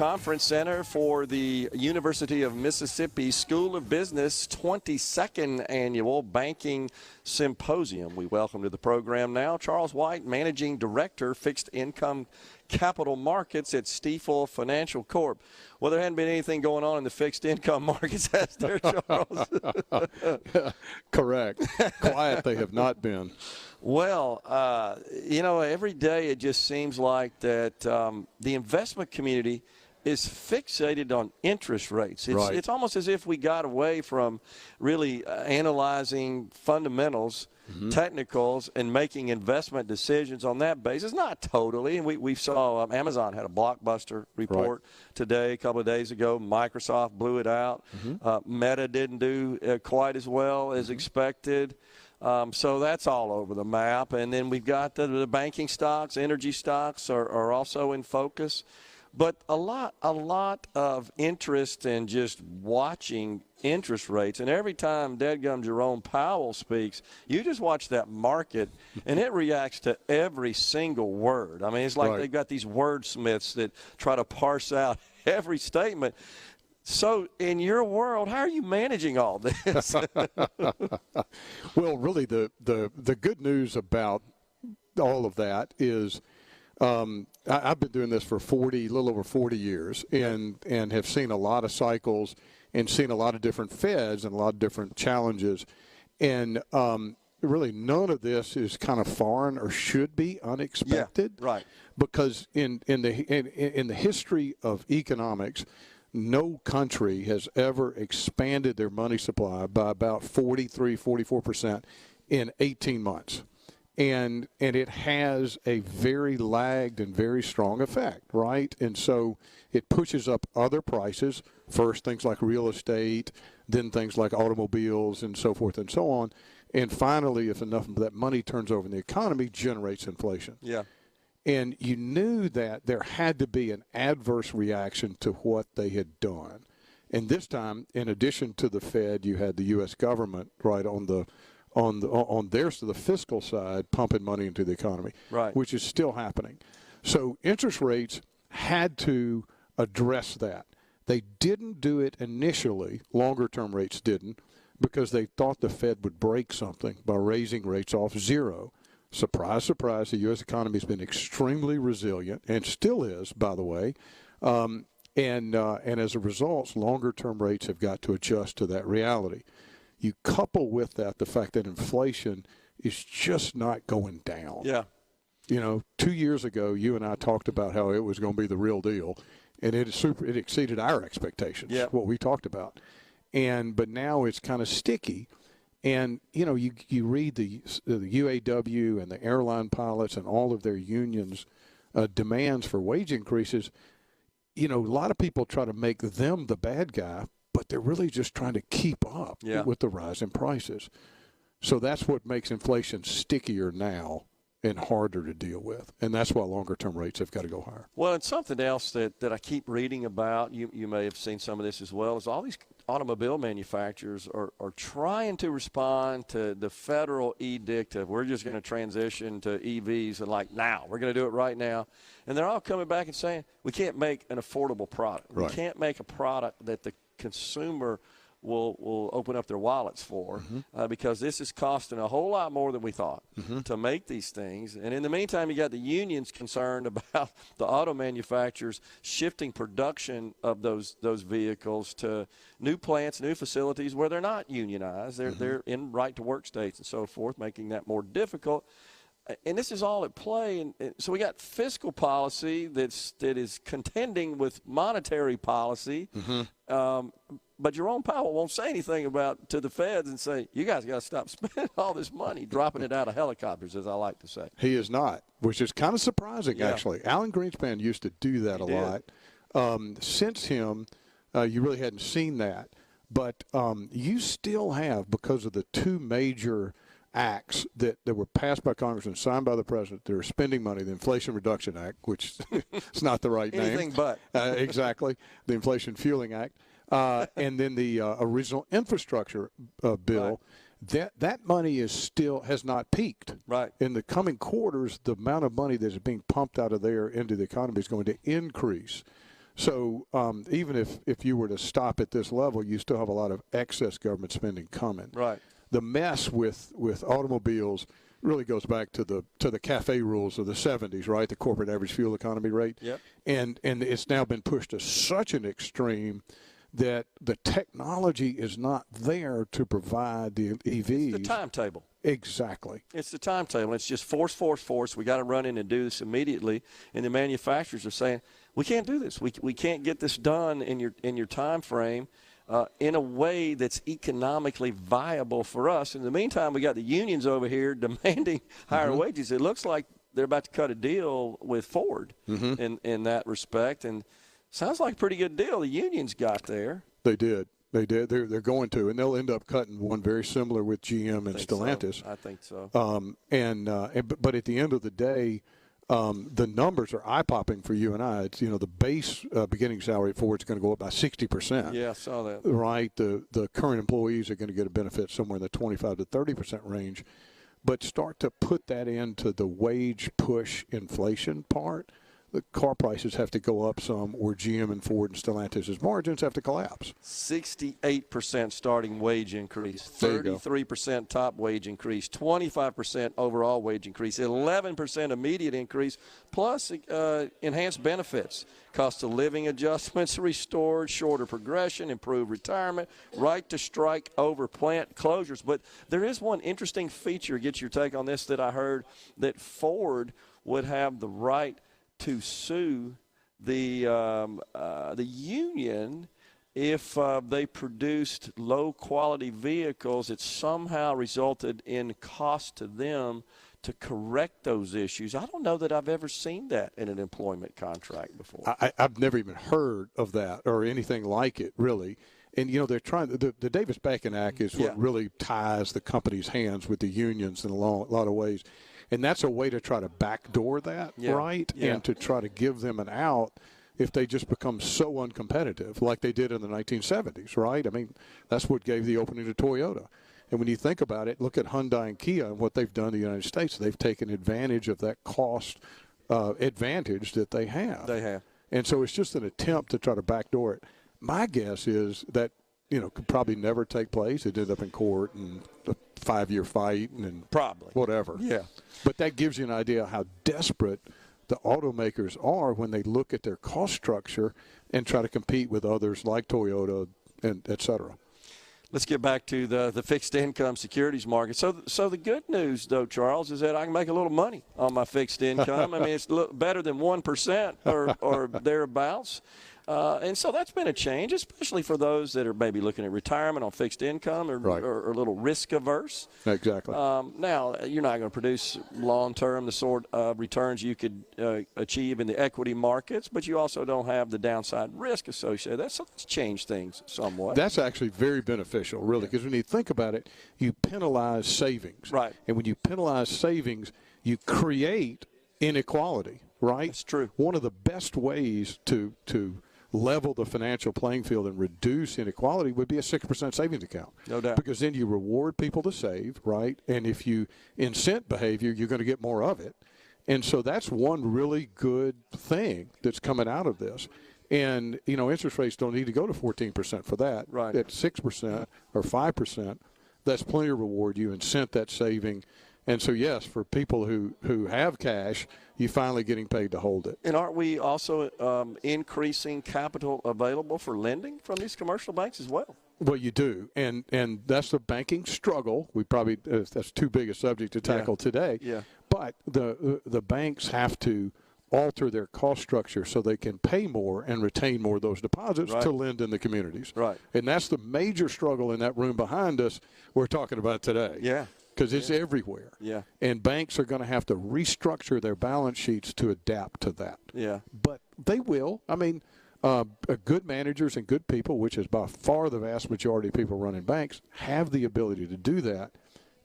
Conference Center for the University of Mississippi School of Business 22nd Annual Banking Symposium. We welcome to the program now Charles White, Managing Director, Fixed Income Capital Markets at Stifel Financial Corp. Well, there hadn't been anything going on in the fixed income markets, has there, Charles? Correct. Quiet they have not been. Well, every day it just seems like that the investment community is fixated on interest rates. It's almost as if we got away from really analyzing fundamentals, technicals, and making investment decisions on that basis. Not totally. And we saw Amazon had a blockbuster report today, a couple of days ago. Microsoft blew it out. Meta didn't do quite as well as expected. So that's all over the map. And then we've got the banking stocks, energy stocks are also in focus. But a lot of interest in just watching interest rates. And every time dadgum Jerome Powell speaks, you just watch that market, and it reacts to every single word. I mean, it's like they've got these wordsmiths that try to parse out every statement. So in your world, how are you managing all this? Well, really, the good news about all of that is I've been doing this for a little over 40 years and have seen a lot of cycles and seen a lot of different Feds and a lot of different challenges. And really none of this is kind of foreign or should be unexpected. Yeah, right. Because in the history of economics, no country has ever expanded their money supply by about 44% in 18 months. And it has a very lagged and very strong effect, right? And so it pushes up other prices, first things like real estate, then things like automobiles and so forth and so on. And finally, if enough of that money turns over in the economy, generates inflation. Yeah. And you knew that there had to be an adverse reaction to what they had done. And this time, in addition to the Fed, you had the U.S. government right on the fiscal side, pumping money into the economy, which is still happening. So interest rates had to address that. They didn't do it initially, longer-term rates didn't, because they thought the Fed would break something by raising rates off zero. Surprise, surprise, the U.S. economy has been extremely resilient, and still is, by the way. And as a result, longer-term rates have got to adjust to that reality. You couple with that the fact that inflation is just not going down. Yeah. 2 years ago, you and I talked about how it was going to be the real deal, and it exceeded our expectations, what we talked about. But now it's kind of sticky. And, you read the UAW and the airline pilots and all of their unions' demands for wage increases. A lot of people try to make them the bad guy, but they're really just trying to keep up with the rise in prices. So that's what makes inflation stickier now and harder to deal with. And that's why longer-term rates have got to go higher. Well, and something else that I keep reading about, you may have seen some of this as well, is all these automobile manufacturers are trying to respond to the federal edict of we're just going to transition to EVs and now. We're going to do it right now. And they're all coming back and saying we can't make an affordable product. We can't make a product that the consumer will open up their wallets for because this is costing a whole lot more than we thought to make these things. And in the meantime, you got the unions concerned about the auto manufacturers shifting production of those vehicles to new plants, new facilities where they're not unionized. They're in right-to-work states and so forth, making that more difficult. And this is all at play. And so we got fiscal policy that is contending with monetary policy. But Jerome Powell won't say anything to the Feds and say, you guys got to stop spending all this money, dropping it out of helicopters, as I like to say. He is not, which is kind of surprising, actually. Alan Greenspan used to do that a lot. Since him, you really hadn't seen that. But you still have, because of the two major acts that were passed by Congress and signed by the president, that are spending money, the Inflation Reduction Act, which is not the right name. Anything but. Exactly. The Inflation Fueling Act. And then the original infrastructure bill, that money has not peaked. Right. In the coming quarters, the amount of money that is being pumped out of there into the economy is going to increase. So even if you were to stop at this level, you still have a lot of excess government spending coming. Right. The mess with automobiles really goes back to the CAFE rules of the 70s, right? The corporate average fuel economy rate. Yep. And it's now been pushed to such an extreme that the technology is not there to provide the EVs. It's the timetable. Exactly. It's the timetable. It's just force. We got to run in and do this immediately. And the manufacturers are saying, we can't do this. We can't get this done in your time frame in a way that's economically viable for us. In the meantime, we got the unions over here demanding higher wages. It looks like they're about to cut a deal with Ford in that respect. And sounds like a pretty good deal the unions got there. They did. They're going to, and they'll end up cutting one very similar with GM and Stellantis. I think so. But at the end of the day, the numbers are eye-popping for you and I. It's, the base beginning salary at Ford is going to go up by 60%. Yeah, I saw that. Right. The current employees are going to get a benefit somewhere in the 25 to 30% range. But start to put that into the wage push inflation part. The car prices have to go up some, or GM and Ford and Stellantis' margins have to collapse. 68% starting wage increase, 33% top wage increase, 25% overall wage increase, 11% immediate increase, plus enhanced benefits, cost of living adjustments restored, shorter progression, improved retirement, right to strike over plant closures. But there is one interesting feature, get your take on this, that I heard, that Ford would have the right to sue the union if they produced low-quality vehicles. It somehow resulted in cost to them to correct those issues. I don't know that I've ever seen that in an employment contract before. I've never even heard of that or anything like it, really. And, they're trying the Davis-Bacon Act is what really ties the company's hands with the unions in a lot of ways. And that's a way to try to backdoor that, right? Yeah. And to try to give them an out if they just become so uncompetitive like they did in the 1970s, right? I mean, that's what gave the opening to Toyota. And when you think about it, look at Hyundai and Kia and what they've done in the United States. They've taken advantage of that cost advantage that they have. They have. And so it's just an attempt to try to backdoor it. My guess is that, could probably never take place. It ended up in court and a 5-year fight and probably whatever. Yeah. But that gives you an idea how desperate the automakers are when they look at their cost structure and try to compete with others like Toyota and et cetera. Let's get back to the fixed income securities market. So the good news, though, Charles, is that I can make a little money on my fixed income. I mean, it's better than 1% or thereabouts. And so that's been a change, especially for those that are maybe looking at retirement on fixed income or a little risk averse. Exactly. Now, you're not going to produce long-term the sort of returns you could achieve in the equity markets, but you also don't have the downside risk associated. So that's changed things somewhat. That's actually very beneficial, really, because when you think about it, you penalize savings. Right. And when you penalize savings, you create inequality, right? That's true. One of the best ways to level the financial playing field and reduce inequality would be a 6% savings account. No doubt. Because then you reward people to save, right? And if you incent behavior, you're going to get more of it. And so that's one really good thing that's coming out of this. And, interest rates don't need to go to 14% for that. Right. At 6% or 5%, that's plenty of reward. You incent that saving. And so, yes, for people who have cash, you're finally getting paid to hold it. And aren't we also increasing capital available for lending from these commercial banks as well? Well, you do. And that's the banking struggle. We probably that's too big a subject to tackle today. Yeah. But the banks have to alter their cost structure so they can pay more and retain more of those deposits to lend in the communities. Right. And that's the major struggle in that room behind us we're talking about today. Yeah. Because it's everywhere. Yeah. And banks are going to have to restructure their balance sheets to adapt to that. Yeah. But they will. I mean, good managers and good people, which is by far the vast majority of people running banks, have the ability to do that.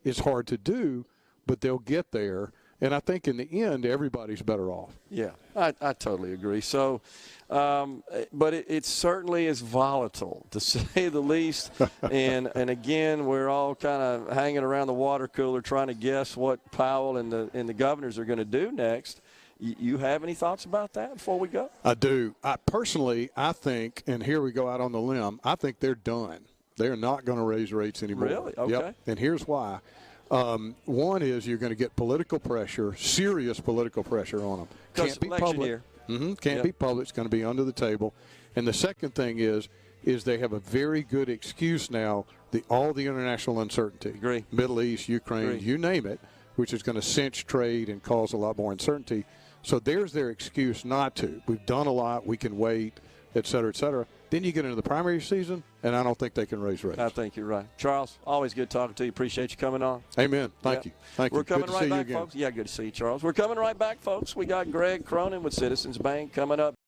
It's hard to do, but they'll get there. And I think in the end, everybody's better off. Yeah, I totally agree. So, but it certainly is volatile, to say the least. and again, we're all kind of hanging around the water cooler trying to guess what Powell and the governors are going to do next. You have any thoughts about that before we go? I do. I think, and here we go out on the limb, I think they're done. They're not going to raise rates anymore. Really? Okay. Yep. And here's why. One is you're going to get political pressure, serious political pressure on them. Can't be public. Year. Can't be public. It's going to be under the table. And the second thing is they have a very good excuse now, all the international uncertainty. Agree. Middle East, Ukraine, you name it, which is going to cinch trade and cause a lot more uncertainty. So there's their excuse not to. We've done a lot. We can wait, et cetera, et cetera. Then you get into the primary season, and I don't think they can raise rates. I think you're right. Charles, always good talking to you. Appreciate you coming on. Amen. Thank you. Thank you. We're coming good to right see back, you again. folks. Yeah, good to see you, Charles. We're coming right back, folks. We got Greg Cronin with Citizens Bank coming up.